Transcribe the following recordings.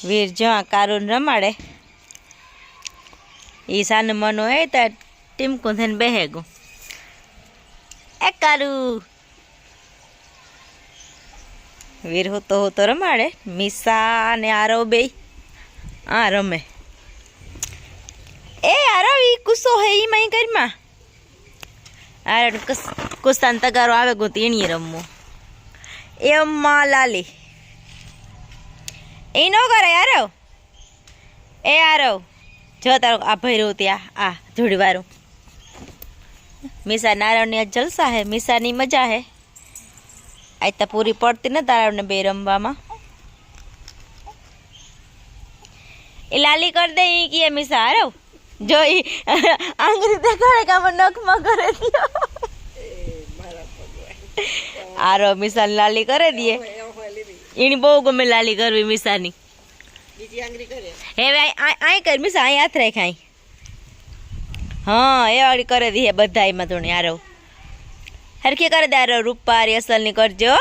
વીર જો કારું રમાડે એ સાનું મનો હે તો ટીમકું થઈને બેહે ગયું એ કારું વીર હોતો રમાડે મીસા ને આરવ બે આ રમે એ આરવ ઈ કુસો હે ઈ મઈ ઘરમાં આર કુસ્તાન તગારો આવે ગો તેણી રમવું એ અમ્મા લાલી એ નો કરે આરવ એ આરવ જો તારો આ ભર્યું ત્યાં આ જોડીવાળું મીસા નારવની આજ જલસા હે મીસાની મજા હે આજ તો પૂરી પડતી ને તારાવને બે રમવામાં એ લાલી કર દે ઈ કે મીસા આરવ જો ઈ આંગળી દેખાડે કે આમાં નખમાં કરે દિયો આરવ મીસા લાલી કરે દીએ એની બહુ ગમે લાલી કરવી મીસાની હે આઈ કર મીસા આઈ હાથ રાખ આઈ હા એ વાળી કરે દી બધા એમાં તો આરવ હરખી કરે દે આરવ રૂપારી અસલની કરજો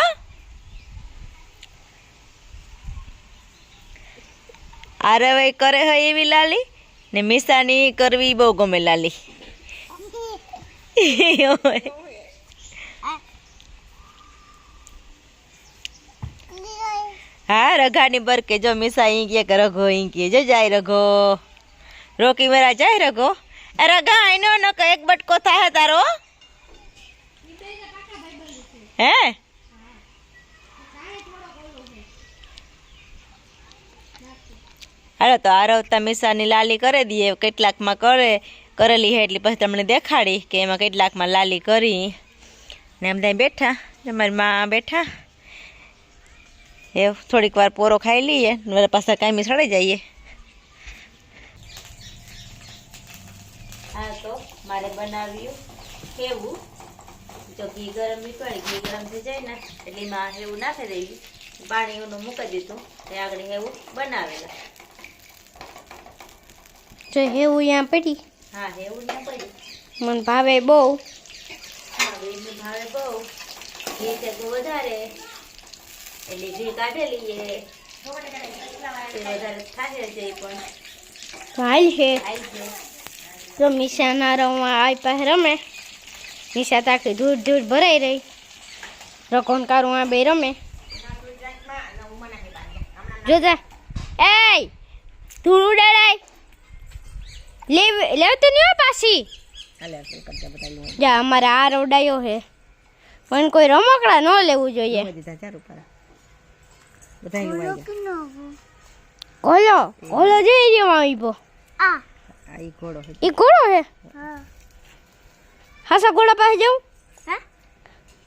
આરવ એ કરે હોય એવી લાલી ને મીસાની કરવી બહુ ગમે લાલી હા રઘાની બરકે જો મીસા ઈ કે રઘો ઈ કે જો જાય રઘો રોકી મેરા જાય રઘો રઘા આઈનો ન કે એક બટકો થાય તારો હે હાલો તો આરવતા મીસાની લાલી કરી દઈએ કેટલાકમાં કરેલી હે એટલે પછી તમને દેખાડી કે એમાં કેટલાકમાં લાલી કરી ને એમ ત્યાં બેઠા તમારી માં બેઠા એ થોડીક વાર પોરો ખાઈ લઈએ ને પાછા કાયમી સડી જઈએ હા તો મારે બનાવ્યું હેવું જો ઘી ગરમ નીકળી ઘી ગરમ થઈ જાય ને એટલે એમાં હેવું નાખી દેવી પાણી એનું મૂકી દીધું તે આગળ હેવું બનાવેલા જો હેવું અહીંયા પડી હા હેવું ત્યાં પડી મને ભાવે બહુ હા બેનને ભાવે બહુ ઘી તે વધારે એટલે ઘી કાઢી લઈએ વધારે થાય છે પણ હાલ છે આવી છે જો મીસા નારવમાં આઈ પાસે રમે મીસા તાકી દૂર દૂર ભરાઈ રહી રકોન કારું આ બે રમે જોજા એ ધૂળ ઉડાડાય લેવ તો નહીં પાછી જા અમારે આ રોડાયો હે પણ કોઈ રમકડા ન લેવું જોઈએ કોલો કોલો જઈ રહ્યો આવી ઈ ઘોડો હે હાસા ઘોડા પાસે જાઉં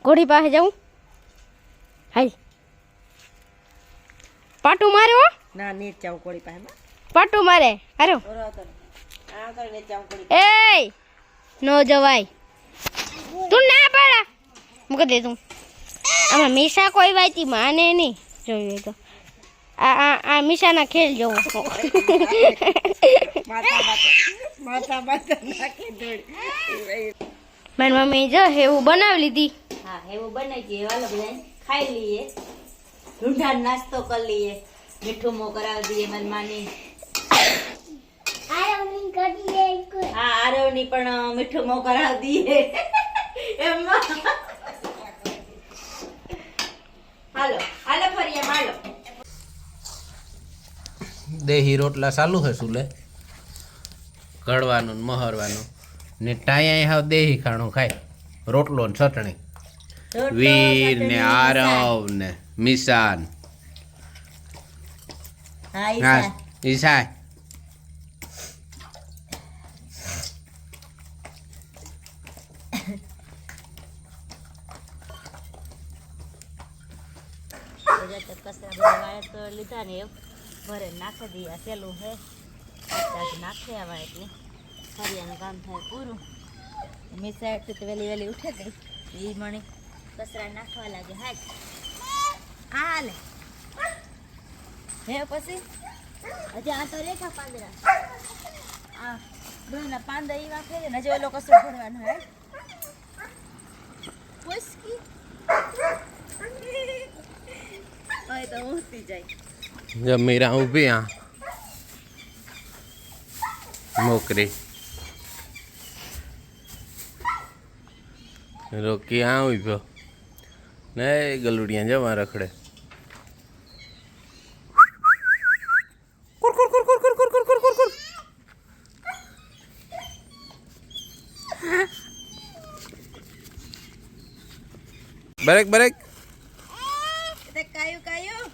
ઘોડી પાસે જાઉં હાલ પાટું મારે હો ના નીચ જાવ કોળી પાસે પાટું મારે હારો એ નો જવાય તું ના પાડા મૂકી દે તું આમાં મીસા કોઈ વાતી માને નહીં જોયું તો આ મીસાના ખેલ જોવો મારી મમ્મી જો હેવું બનાવી લીધી હા હેવું બનાવી દઈએ હાલો બધા ખાઈ લઈએ ઢૂંઢા નાસ્તો કરી લઈએ મીઠું મો કરાવી દઈએ મારી માની હા આરવની પણ મીઠું મો કરાવી દઈએ એમાં હાલો હાલો ફરી એમ હાલો દેહી રોટલા ચાલુ હે સુલે કડવાનું ને મહરવાનું ને ટાયા હાવ દેહી ખાણું ખાય રોટલો ને ચટણી વીર ને આરવ ને મિસાન હા ઈસા તો લીધા ને ભરે નાખી દઈએ સેલું હે નાખી આવા એટલે ફરિયાનું કામ થાય પૂરું મીસા એટલું તો વહેલી ઉઠે ગઈ એ મને કચરા નાખવા લાગે હાલ હાલે હે પછી હજી આ તો રેખા પાંદડા આ ડોના પાંદડા એવા ફેરે ને હજી ઓલો કચરો ભરવાનો હે પોસકી હવે તો ઊંઘતી જાય जब मीरा ऊभी आ मोकरी रोकी आ उभ्यो ने गलुड़िया जमा रखड़े बरेक बरेक કાયું કાયું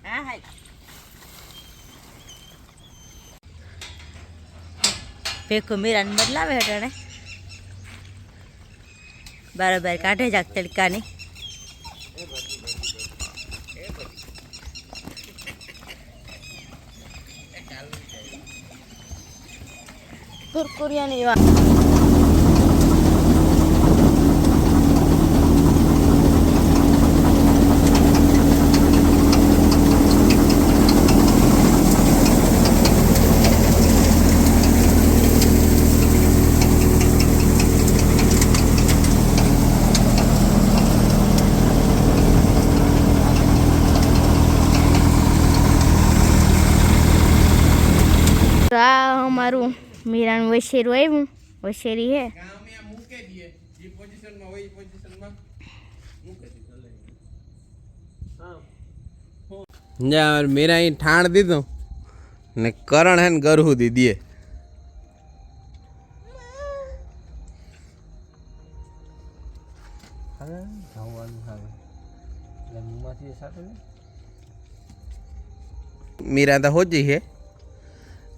હા હા ભેખો મીરાને બદલાવે હટાણે બરાબર કાઢે જાક તડકાની કુરકુરિયાની વાત તો આ અમારું મીરાનું વશેરું આવ્યું વશેરી હે मेरा ही ठाण दीदो ने करण है गरहू दीदिए मीरा तो हो जी है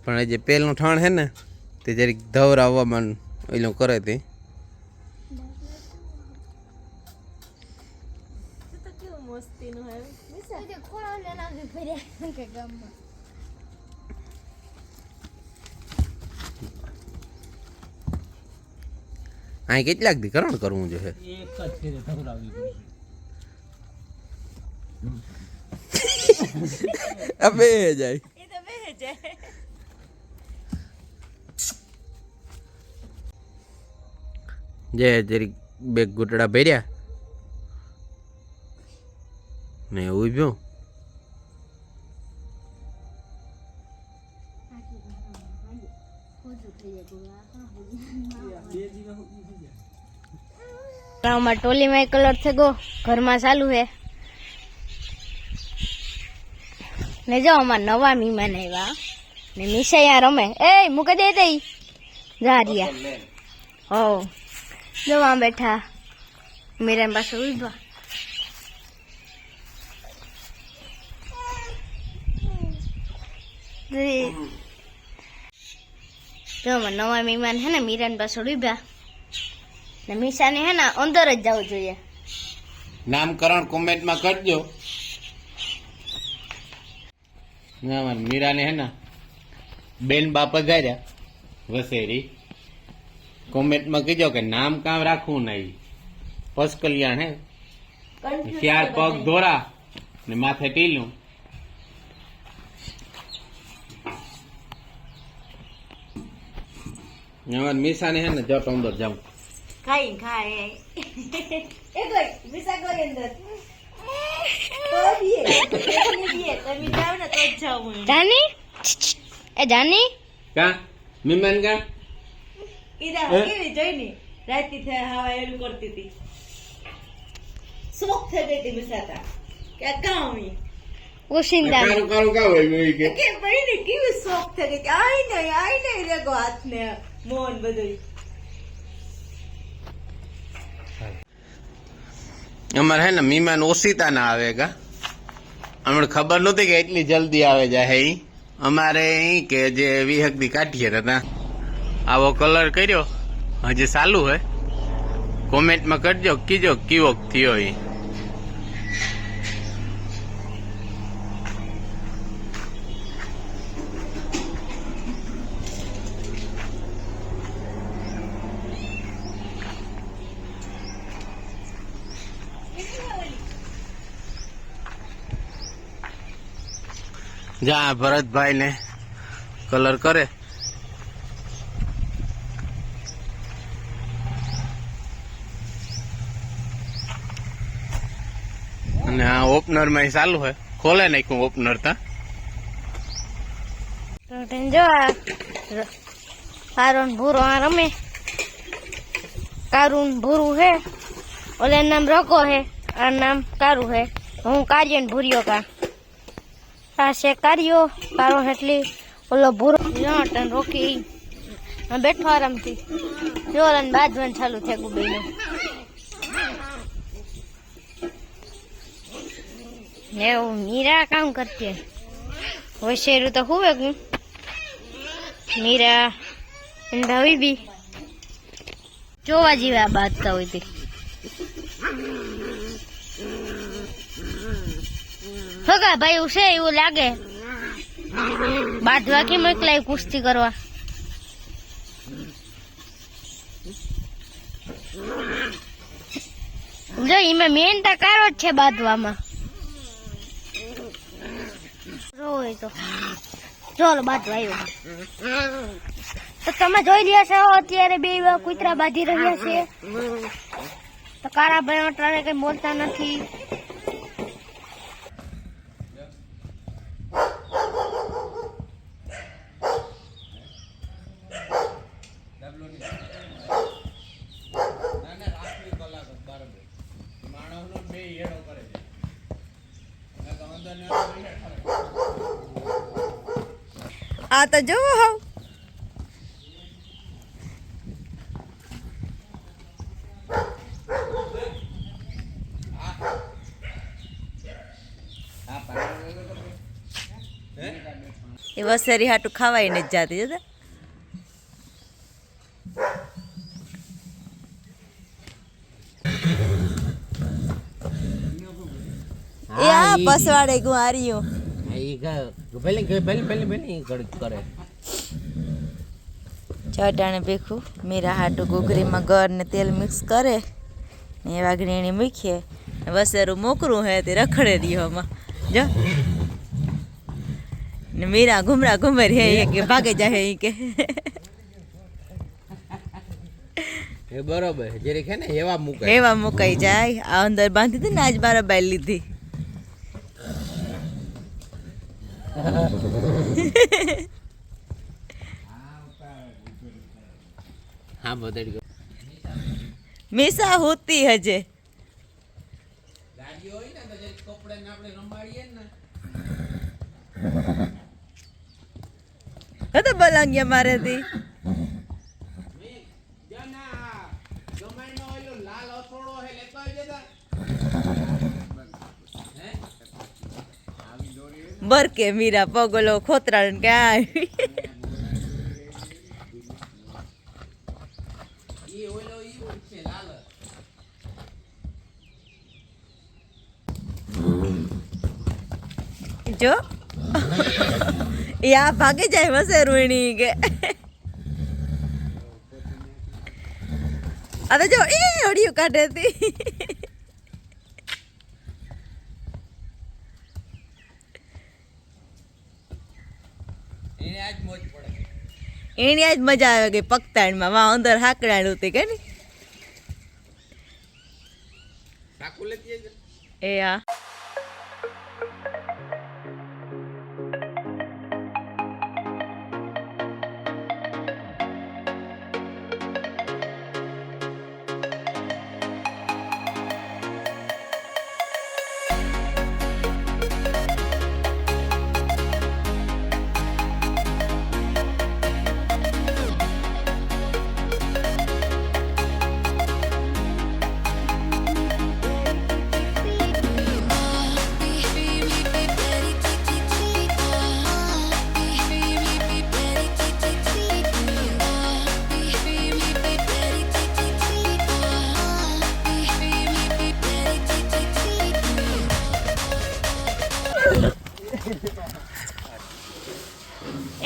पण जे पेलनु ठाण है ने ते जरीक धवराववा मन ओलो करे ते આ કેટલાક દી કરણ કરવું જો હે એક જ ફેરે ધવરાવી પડશે અબે જાય એ તો બે જાય જે જરી બે ઘૂંટડા ભર્યા ને ઉભ્યો અમાર ટોલીમાં કલર થઈ ગયો ઘરમાં ચાલુ હે ને જો અમાર નવા મહેમાન આવ્યા ને મિસાયા રમે એ મૂકી દે તઈ જા રહ્યા હો જો આ બેઠા મીરા પાસે ઉભા જો અમાર નવા મહેમાન હે ને મીરા પાસે ઉભા ને મીસાને હે ને અંદર જ જવું જોઈએ નામકરણ કોમેન્ટમાં કરજો ના મીરાને હે ને બેન બાપ પધાર્યા વસેરી કોમેન્ટમાં કીજો કે નામ કામ રાખવું નહીં પસ કલ્યાણ હે ચાર પગ ધોરા ને માથે ટીલું અમાર મીસાને હે ને જટ અંદર જાઉં ખાઈ ખાય એ ગઈ મિસા ગઈ અંદર તો દીએ તમે જાવ ને તો જ જાઉં જાની એ જાની કા મિમન કા ઈરા કેવી જોઈની રાતી થે હવા એલું કરતી હતી શોખ થઈ ગઈ હતી મિસાતા કે કામી ઓશિંદા કારું કારું કા હોય કે કે ભાઈને કેવી શોખ થઈ ગઈ આઈ નહીં રેગો હાથ ને મોન બધું અમારે હે ને મહેમાન ઓસીતા ના આવે કા અમને ખબર નહોતી કે એટલી જલ્દી આવે જાય ઈ અમારે ઈ કે જે વીહક દી કાઢીએ હતા આવો કલર કર્યો હજી ચાલુ હે કોમેન્ટમાં કરજો કીજો કેવો થયો ઈ જા ભરતભાઈ ને કલર કરે ઓપનર માં ચાલુ હોય, ખોલે નાખ્યું ઓપનર તા. તો જો આ કારો ને ભૂરો આ રમે. કારું ને ભૂરું હે, ઓલે નામ રકો હે, આ નામ કારું હે. હું કાર્યો ને ભૂર્યો કા. આ છે કાર્યો, કારો એટલી ઓલો ભૂરો જટ અને રોકી બેઠો આરામથી. જોર અને બાજવાનું ચાલુ થાય ગુબીનું. એવું મીરા કામ કરતી હોય શેરું તો હુવે હું મીરા અંધાવી બી જોવા જેવા બાંધતા હોય તે. હગા ભાઈ એવું છે એવું લાગે બાંધવા કેમ એકલા કુસ્તી કરવા. જો એમાં મેન તો કારો જ છે બાંધવામાં. તો ચાલો બાંધવા આવ્યો. તો તમે જોઈ રહ્યા છો અત્યારે બે કૂતરા બાંધી રહ્યા છે. તો કારા ભાઈ અટાણે કઈ બોલતા નથી. આ તો જોવો હાવ એ વસેરી હાટું ખાવાય ને જ જાતી જતા. એ આ પસવાડે ગુઆરિયું ચટાણે ભેખું મીરા હાટું ઘૂઘરીમાં ગર ને તેલ મિક્સ કરે ને એ વાઘણીની મૂકીએ. વસેરું મોકરું હે તે રખડે રહ્યો આમાં જો ને મીરા ઘુમરા ઘુમર હે કે ભાગે જાય એ કે બરોબર જરીક હે ને એવા મુકાઈ જાય. આ અંદર બાંધી હતી ને આજ મારા બાઈ લીધી. હા બદડી મીસા હોતી હજે ગાડી હોય ને તો જે કપડે ને આપણે રંબાડીએ ને તો બલાંગિયા મારે થી બરકે મીરા પગલો ખોતરાણ કે જો યા ભાગે જાય વસે રૂણી કે આ તો જો એ ઓડિયું કાઢે હતી. એની આજ મજા આવે ગઈ પગતાણમાં. વા અંદર હાકડાણ હતી કે ને એ હા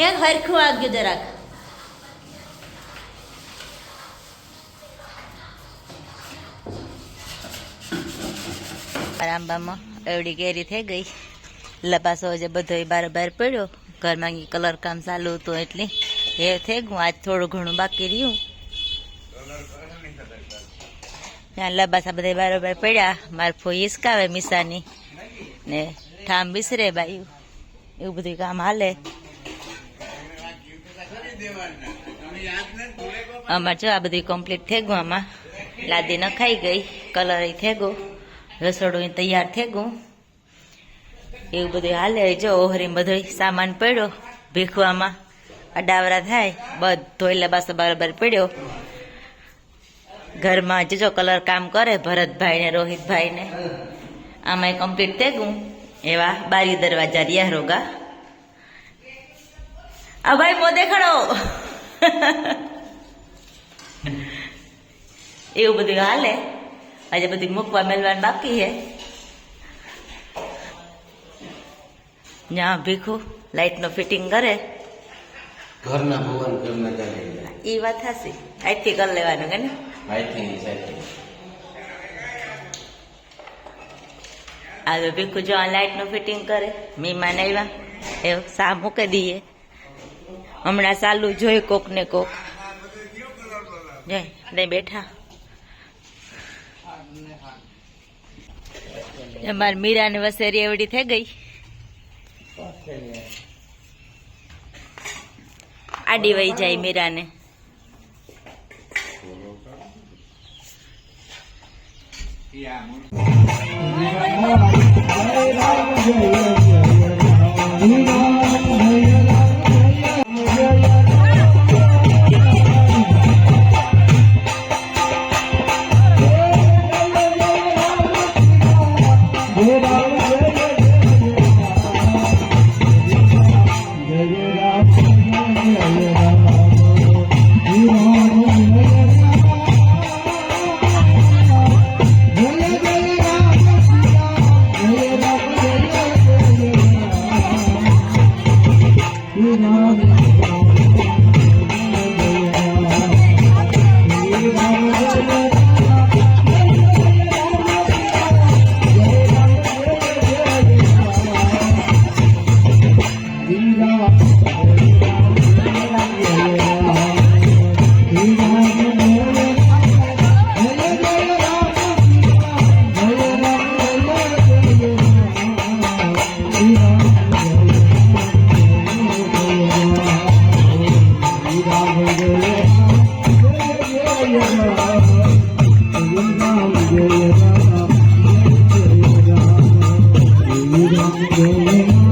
એક હરખું વાગ્યું જરાક. આંબામાં એવડી કેરી થઈ ગઈ. લપાસો જે બધો બાર પડ્યો. ઘરમાં કલર કામ ચાલુ હતું એટલે એ થઈ ગયું. આજ થોડું ઘણું બાકી રહ્યું. ત્યાં લબાસા બધા બાર પડ્યા. મારે ફોઈ હિસકાવે મીસાની ને ઠામ વિસરે બાયું, એવું બધું કામ હાલે. આમાં જો આ બધું કમ્પ્લીટ થઈ ગયું. આમાં લાદી નખાઈ ગઈ, કલર થઈ ગયો, રસોડું તૈયાર થઈ ગયું, એવું બધું હાલે. જો ઓહરી બધો સામાન પડ્યો ભીખવામાં, અડાવરા થાય બધો લબાસો બરાબર પડ્યો. ઘરમાં જો કલર કામ કરે ભરતભાઈ ને રોહિતભાઈ ને. આમાં કમ્પ્લીટ થઈ ગયું. એવા બારી દરવાજા રહ્યા રોગા. આ ભાઈ મો દેખાડો. એવું બધું હાલે. આજે બધું મૂકવા મેલવાનું બાકી છે. ત્યાં ભીખું લાઈટ નો ફિટિંગ કરે. ઘરના ભવન ઘરના ચાલે એ વાત થશે, આજથી કરી લેવાનું કે ને. આ તો ભીખું જો આ લાઈટ નું ફિટિંગ કરે. મહેમાન આવ્યા એવું સા મૂકી દઈએ. હમણાં ચાલુ જોઈ કોક ને કોક જય બેઠા. અમારી મીરા ને વસેરી એવડી થઈ ગઈ. આડી વહી જાય મીરા ને. Jai Ram, Jai Ram, Jai Ram.